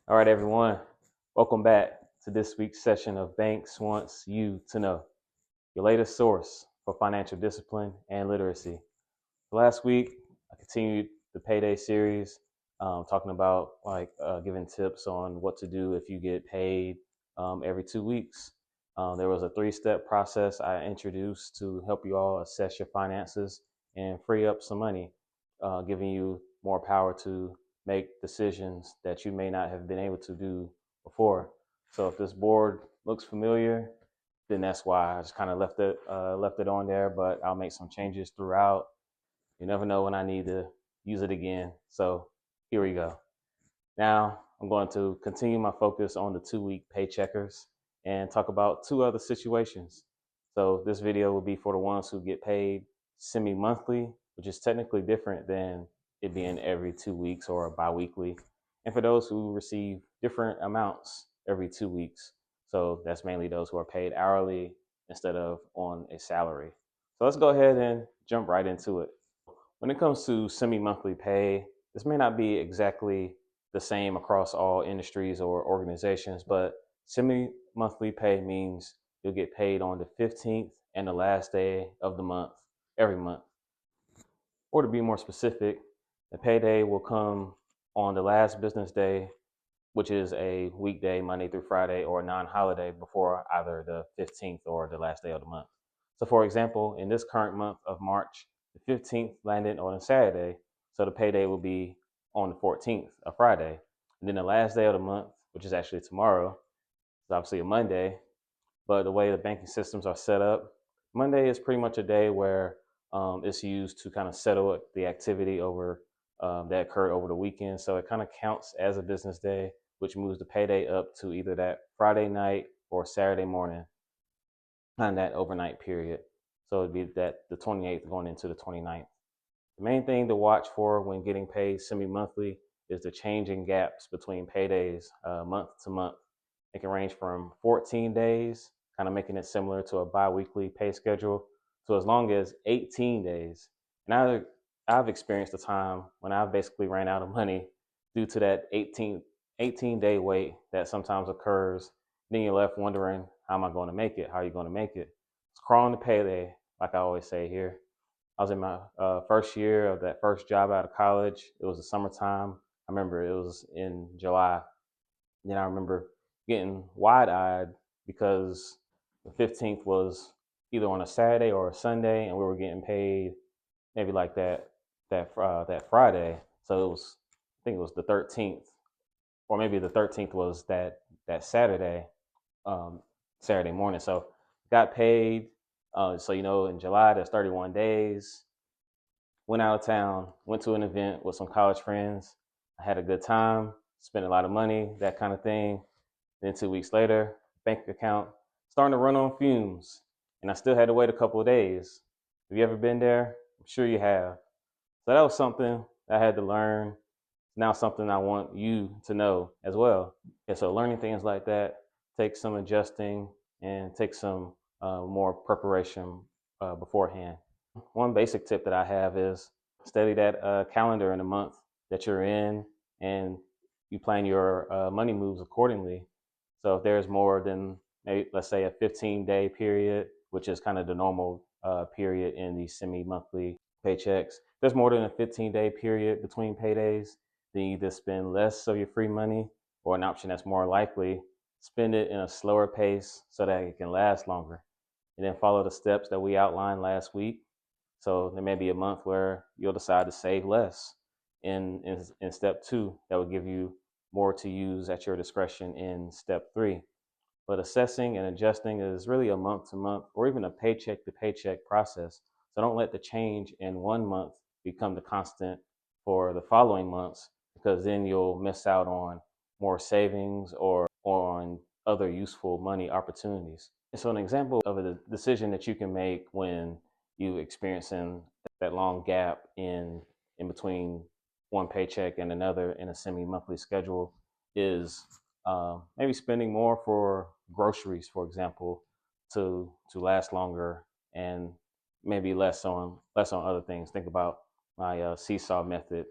All right, everyone. Welcome back to this week's session of Banks Wants You to Know, your latest source for financial discipline and literacy. Last week, I continued the Payday series, talking about giving tips on what to do if you get paid every 2 weeks. There was a three-step process I introduced to help you all assess your finances and free up some money, giving you more power to make decisions that you may not have been able to do before. So if this board looks familiar, then that's why I just kind of left it on there. But I'll make some changes throughout. You never know when I need to use it again. So here we go. Now I'm going to continue my focus on the 2 week paycheckers and talk about two other situations. So this video will be for the ones who get paid semi-monthly, which is technically different than it being every 2 weeks or bi-weekly. And for those who receive different amounts every 2 weeks. So that's mainly those who are paid hourly instead of on a salary. So let's go ahead and jump right into it. When it comes to semi-monthly pay, this may not be exactly the same across all industries or organizations, but semi-monthly pay means you'll get paid on the 15th and the last day of the month, every month. Or to be more specific, the payday will come on the last business day, which is a weekday, Monday through Friday, or a non-holiday before either the 15th or the last day of the month. So for example, in this current month of March, the 15th landed on a Saturday, so the payday will be on the 14th, a Friday. And then the last day of the month, which is actually tomorrow, is obviously a Monday. But the way the banking systems are set up, Monday is pretty much a day where it's used to kind of settle the activity over that occurred over the weekend. So it kind of counts as a business day, which moves the payday up to either that Friday night or Saturday morning on that overnight period. So it'd be that the 28th going into the 29th. The main thing to watch for when getting paid semi-monthly is the changing gaps between paydays month to month. It can range from 14 days, kind of making it similar to a bi-weekly pay schedule, to as long as 18 days. And I've experienced a time when I've basically ran out of money due to that 18-day wait that sometimes occurs. Then you're left wondering, how am I going to make it? How are you going to make it? It's crawling to payday, like I always say here. I was in my first year of that first job out of college. It was the summertime. I remember it was in July. And then I remember getting wide-eyed because the 15th was either on a Saturday or a Sunday, and we were getting paid maybe like that Friday. So it was, I think it was the 13th, or maybe the 13th was that Saturday, Saturday morning. So got paid. So in July there's 31 days. Went out of town, went to an event with some college friends. I had a good time, spent a lot of money, that kind of thing. Then 2 weeks later, bank account starting to run on fumes, and I still had to wait a couple of days. Have you ever been there? I'm sure you have. So that was something I had to learn. It's now something I want you to know as well. And so learning things like that takes some adjusting and takes some more preparation beforehand. One basic tip that I have is study that calendar in the month that you're in, and you plan your money moves accordingly. So if there's more than, maybe, let's say, a 15-day period, which is kind of the normal period in these semi-monthly paychecks, if there's more than a 15-day period between paydays, then you either spend less of your free money, or an option that's more likely, spend it in a slower pace so that it can last longer. And then follow the steps that we outlined last week. So there may be a month where you'll decide to save less in step 2. That will give you more to use at your discretion in step 3. But assessing and adjusting is really a month to month or even a paycheck to paycheck process. So don't let the change in one month become the constant for the following months, because then you'll miss out on more savings or on other useful money opportunities. And so an example of a decision that you can make when you experiencing that long gap in between one paycheck and another in a semi-monthly schedule is maybe spending more for groceries, for example, to last longer, and maybe less on other things. Think about my seesaw method.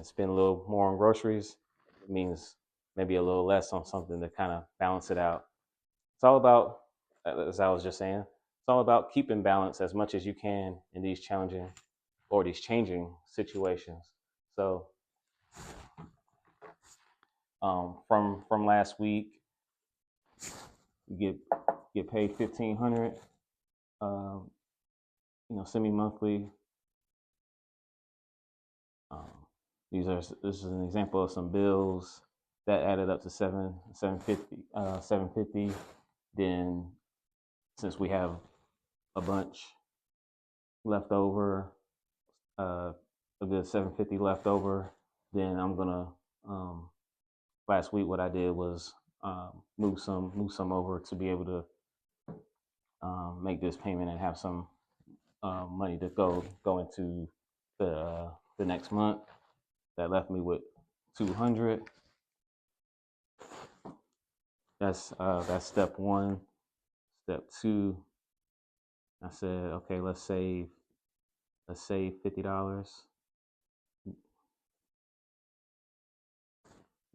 Spend a little more on groceries. It means maybe a little less on something to kind of balance it out. It's all about, as I was just saying, it's all about keeping balance as much as you can in these challenging or these changing situations. So from last week, you get paid 1,500, semi-monthly. Um, this is an example of some bills that added up to 750. Then since we have a bunch left over, a good 750 left over, then I'm gonna last week what I did was move some over to be able to make this payment and have some money to go into the next month. That left me with 200. That's step one. Step two, I said, okay, let's save $50.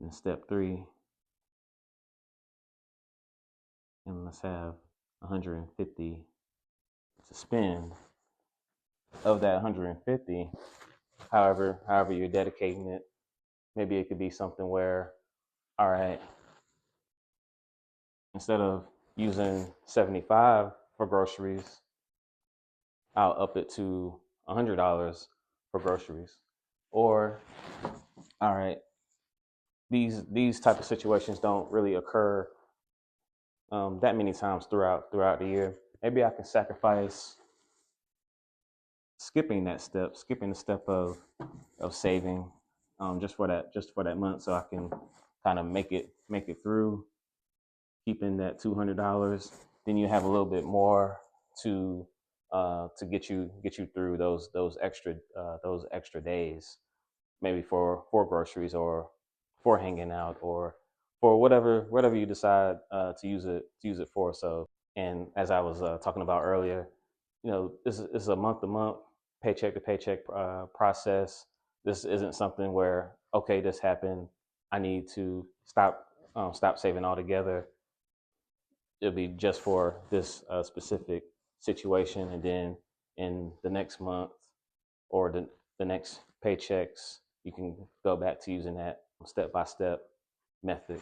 And step three, and let's have 150 to spend. Of that 150, however you're dedicating it, maybe it could be something where, all right, instead of using 75 for groceries, I'll up it to $100 for groceries. Or, all right, these type of situations don't really occur that many times throughout the year. Maybe I can sacrifice skipping the step of saving just for that month, so I can kind of make it through, keeping that $200. Then you have a little bit more to get you through those extra days, maybe for groceries or for hanging out or for whatever you decide to use it for. So, and as I was talking about earlier, this is a month to month, paycheck to paycheck process. This isn't something where, okay, this happened, I need to stop saving altogether. It'll be just for this specific situation, and then in the next month or the next paychecks, you can go back to using that step by step method.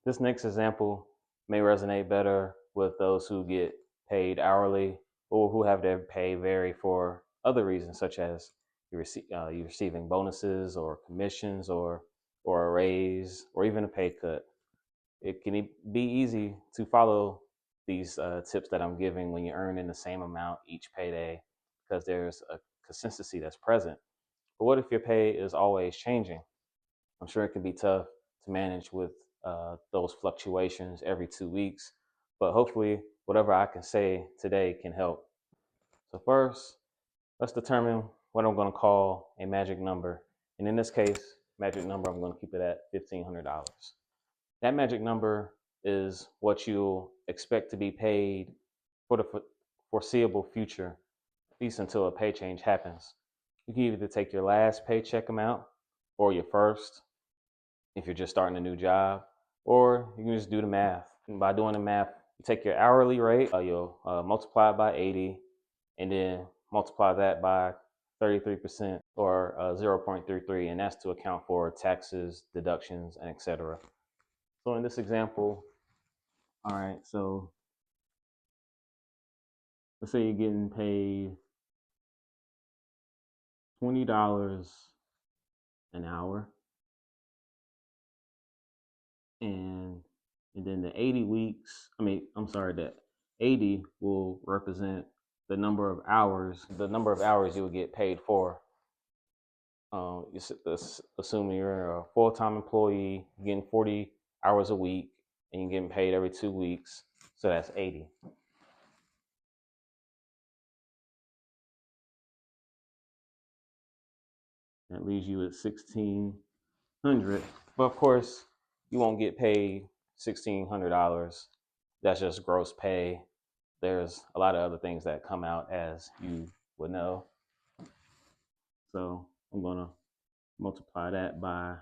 This next example may resonate better with those who get paid hourly or who have their pay vary for other reasons, such as you're receiving bonuses or commissions or a raise or even a pay cut. It can be easy to follow these tips that I'm giving when you're earning the same amount each payday, because there's a consistency that's present. But what if your pay is always changing? I'm sure it can be tough to manage with those fluctuations every 2 weeks, but hopefully, whatever I can say today can help. So, first, let's determine what I'm going to call a magic number. And in this case, magic number, I'm going to keep it at $1,500. That magic number is what you'll expect to be paid for the foreseeable future, at least until a pay change happens. You can either take your last paycheck amount or your first, if you're just starting a new job, or you can just do the math. And by doing the math, you take your hourly rate, you'll multiply it by 80, and then multiply that by 33% or 0.33, and that's to account for taxes, deductions, and etc. So in this example, all right, so let's say you're getting paid $20 an hour, and then the 80 weeks, that 80 will represent the number of hours you will get paid for. Assuming you're a full-time employee, you're getting 40 hours a week, and you're getting paid every 2 weeks, so that's 80. That leaves you at 1,600. But of course, you won't get paid $1,600. That's just gross pay. There's a lot of other things that come out, as you would know. So I'm gonna multiply that by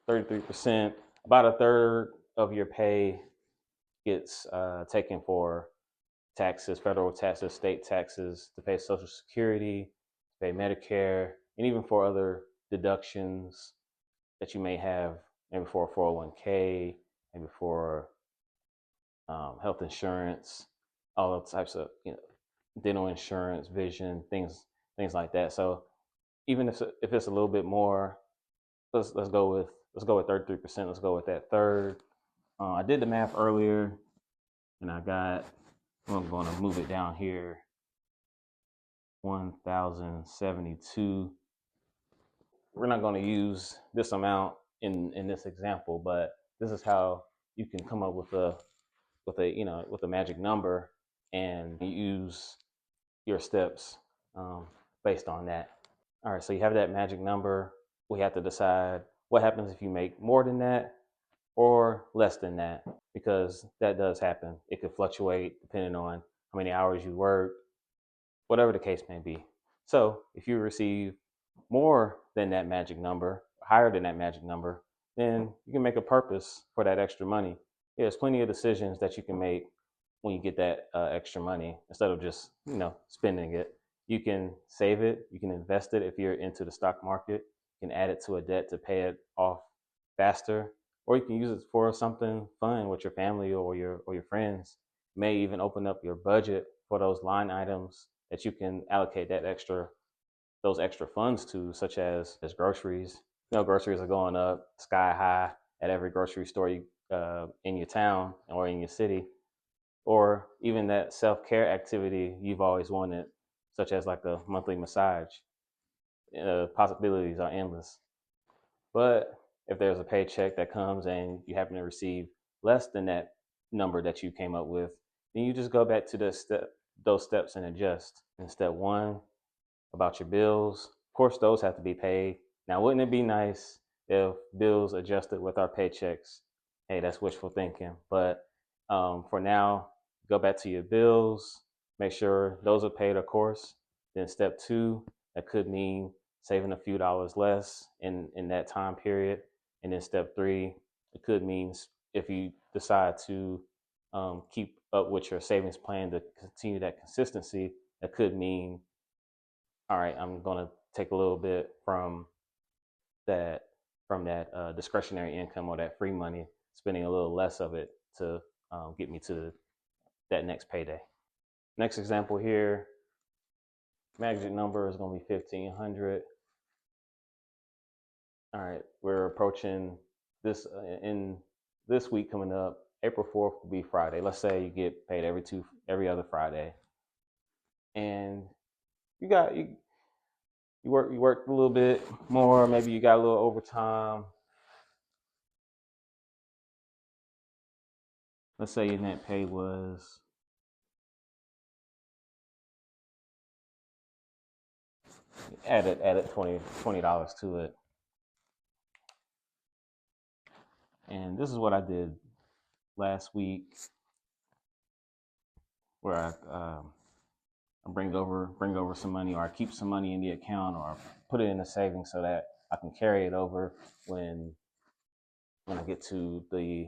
33%, about a third of your pay gets taken for taxes, federal taxes, state taxes, to pay Social Security, to pay Medicare, and even for other deductions that you may have, maybe for a 401k, maybe for health insurance, all those types of dental insurance, vision, things like that. So even if it's a little bit more, let's go with 33%. Let's go with that third. I did the math earlier, and I'm going to move it down here. 1,072. We're not going to use this amount in this example, but this is how you can come up with a magic number and use your steps based on that. All right, so you have that magic number. We have to decide what happens if you make more than that or less than that, because that does happen. It could fluctuate depending on how many hours you work, whatever the case may be. So if you receive more than that magic number, higher than that magic number, then you can make a purpose for that extra money. Yeah, there's plenty of decisions that you can make when you get that extra money instead of just spending it. You can save it, you can invest it if you're into the stock market, you can add it to a debt to pay it off faster, or you can use it for something fun with your family or your friends. You may even open up your budget for those line items that you can allocate those extra funds to, such as groceries. Groceries are going up sky high at every grocery store in your town or in your city, or even that self-care activity you've always wanted, such as like a monthly massage. Possibilities are endless. But if there's a paycheck that comes and you happen to receive less than that number that you came up with, then you just go back to those steps and adjust. In step one, about your bills, of course, those have to be paid. Now, wouldn't it be nice if bills adjusted with our paychecks? Hey, that's wishful thinking. But for now, go back to your bills, make sure those are paid, of course. Then step two, that could mean saving a few dollars less in that time period. And then step three, it could mean if you decide to keep up with your savings plan to continue that consistency, that could mean, all right, I'm going to take a little bit from that discretionary income or that free money, spending a little less of it to get me to that next payday. Next example here, magic number is going to be 1,500. All right, we're approaching this in this week coming up. April 4th will be Friday. Let's say you get paid every other Friday, and you worked a little bit more. Maybe you got a little overtime. Let's say your net pay was added $20 to it. And this is what I did last week, where I bring over some money, or I keep some money in the account, or I put it in a savings so that I can carry it over when I get to the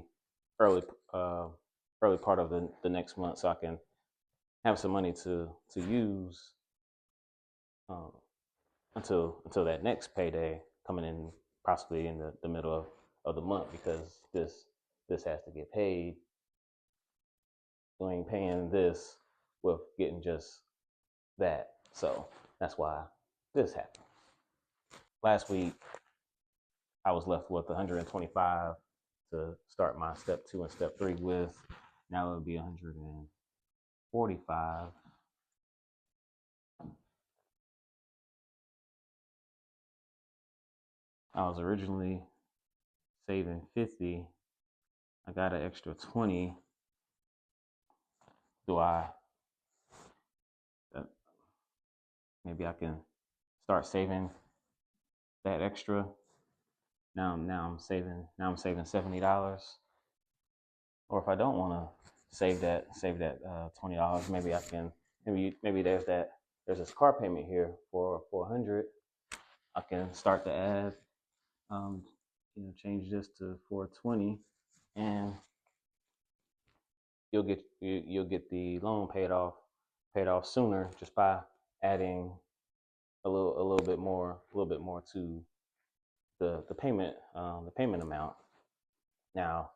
early part of the next month, so I can have some money to use until that next payday coming in, possibly in the middle of the month, because this has to get paid. You ain't paying this with getting just that. So that's why this happened. Last week, I was left with 125 to start my step 2 and step 3 with. Now it would be 145. I was originally saving 50. I got an extra 20. Maybe I can start saving that extra. Now I'm saving $70. Or if I don't want to save that $20, maybe I can maybe there's this car payment here for $400. I can start to add change this to 420, and you'll get the loan paid off sooner just by adding a little bit more to the payment amount. Now,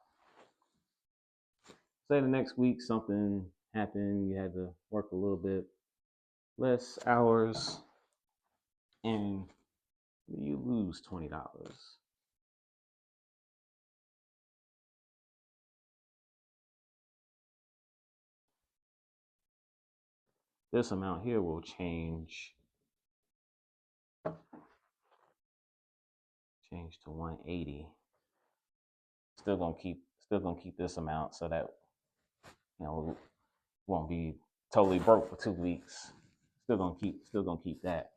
say the next week something happened, you had to work a little bit less hours, and you lose $20. This amount here will change to 180. Still gonna keep this amount so that we won't be totally broke for 2 weeks. Still gonna keep that,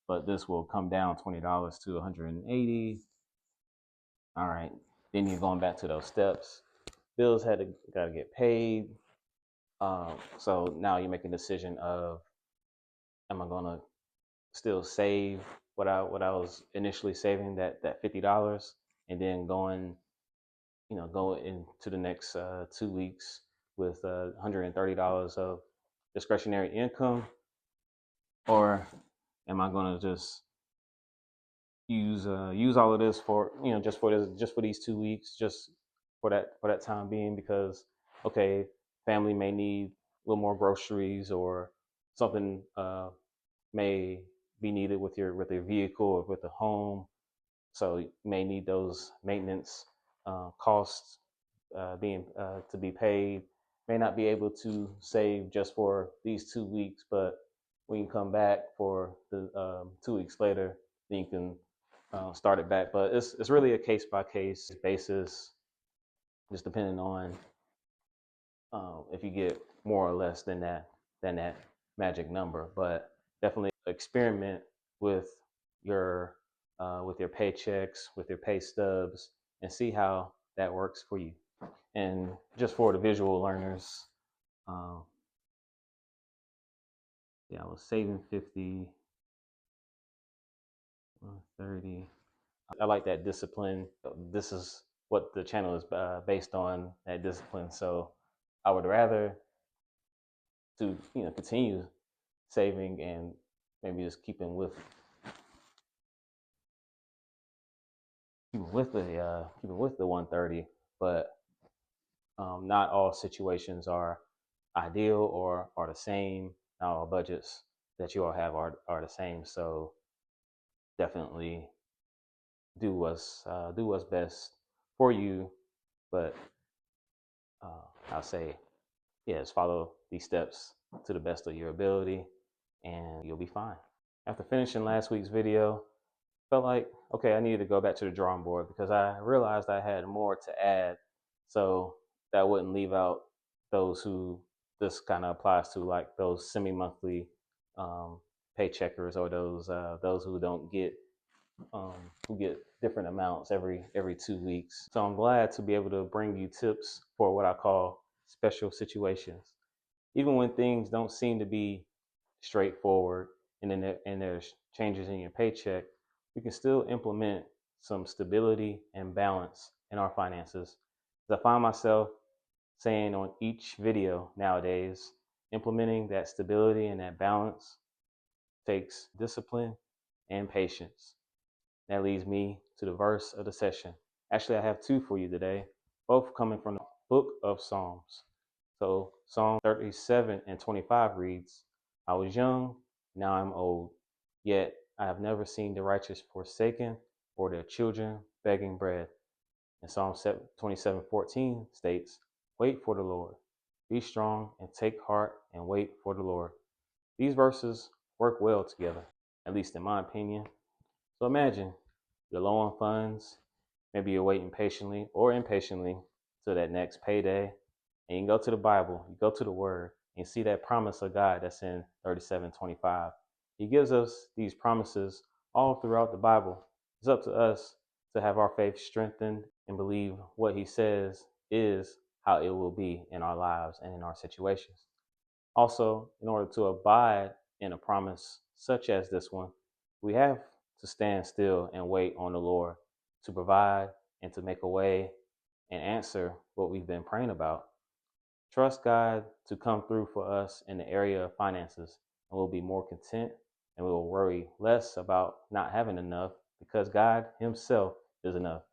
but this will come down $20 to 180. All right, then you're going back to those steps. Bills gotta get paid. So now you're making a decision of, am I gonna still save what I was initially saving, that $50, and then go into the next 2 weeks with $130 of discretionary income, or am I gonna just use all of this for just for these 2 weeks, just for that time being, because okay, family may need a little more groceries, or something may be needed with your vehicle or with the home, so you may need those maintenance costs being to be paid. May not be able to save just for these 2 weeks, but when you come back for the 2 weeks later, then you can start it back. But it's really a case by case basis, just depending on if you get more or less than that magic number. But definitely experiment your with your paychecks, with your pay stubs, and see how that works for you. And just for the visual learners, I was saving 50, 30. I like that discipline. This is what the channel is based on, that discipline. So I would rather to continue saving, and maybe just keeping with the 130. But not all situations are ideal or are the same. Not all budgets that you all have are the same. So definitely do what's best for you. But I'll say, yes, follow these steps to the best of your ability, and you'll be fine. After finishing last week's video, felt like, okay, I needed to go back to the drawing board, because I realized I had more to add, so that wouldn't leave out those who this kind of applies to, like those semi-monthly paycheckers, or those who don't get who get different amounts every 2 weeks. So I'm glad to be able to bring you tips for what I call special situations. Even when things don't seem to be straightforward, and there's changes in your paycheck, we can still implement some stability and balance in our finances. As I find myself saying on each video nowadays, implementing that stability and that balance takes discipline and patience. That leads me to the verse of the session. Actually, I have two for you today, both coming from the book of Psalms. So Psalm 37:25 reads, I was young, now I'm old, yet I have never seen the righteous forsaken, or their children begging bread. And Psalm 27:14 states, wait for the Lord. Be strong and take heart and wait for the Lord. These verses work well together, at least in my opinion. So imagine you're low on funds, maybe you're waiting patiently or impatiently till that next payday, and you go to the Bible, you go to the Word, and see that promise of God that's in 37:25. He gives us these promises all throughout the Bible. It's up to us to have our faith strengthened and believe what He says is how it will be in our lives and in our situations. Also, in order to abide in a promise such as this one, we have to stand still and wait on the Lord to provide and to make a way and answer what we've been praying about. Trust God to come through for us in the area of finances, and we'll be more content and we will worry less about not having enough because God Himself is enough.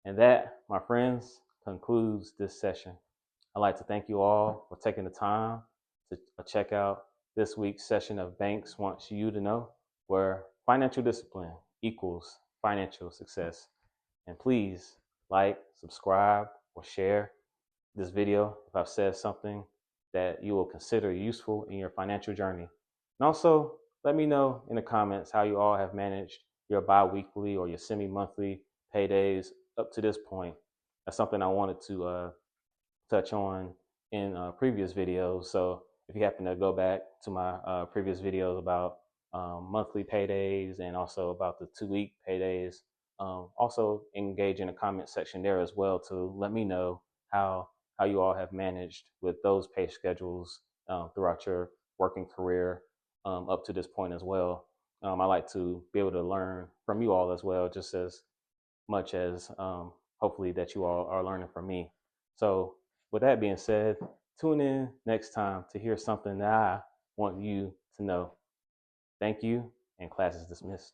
And that, my friends, concludes this session. I'd like to thank you all for taking the time to check out this week's session of Banks Wants You to Know, where financial discipline equals financial success. And please like, subscribe, or share this video if I've said something that you will consider useful in your financial journey. And also, let me know in the comments how you all have managed your bi-weekly or your semi-monthly paydays up to this point. That's something I wanted to touch on in previous videos. So if you happen to go back to my previous videos about monthly paydays and also about the 2-week paydays, also engage in the comment section there as well to let me know how you all have managed with those pay schedules throughout your working career up to this point as well. I like to be able to learn from you all as well, just as much as hopefully that you all are learning from me. So with that being said, tune in next time to hear something that I want you to know. Thank you, and class is dismissed.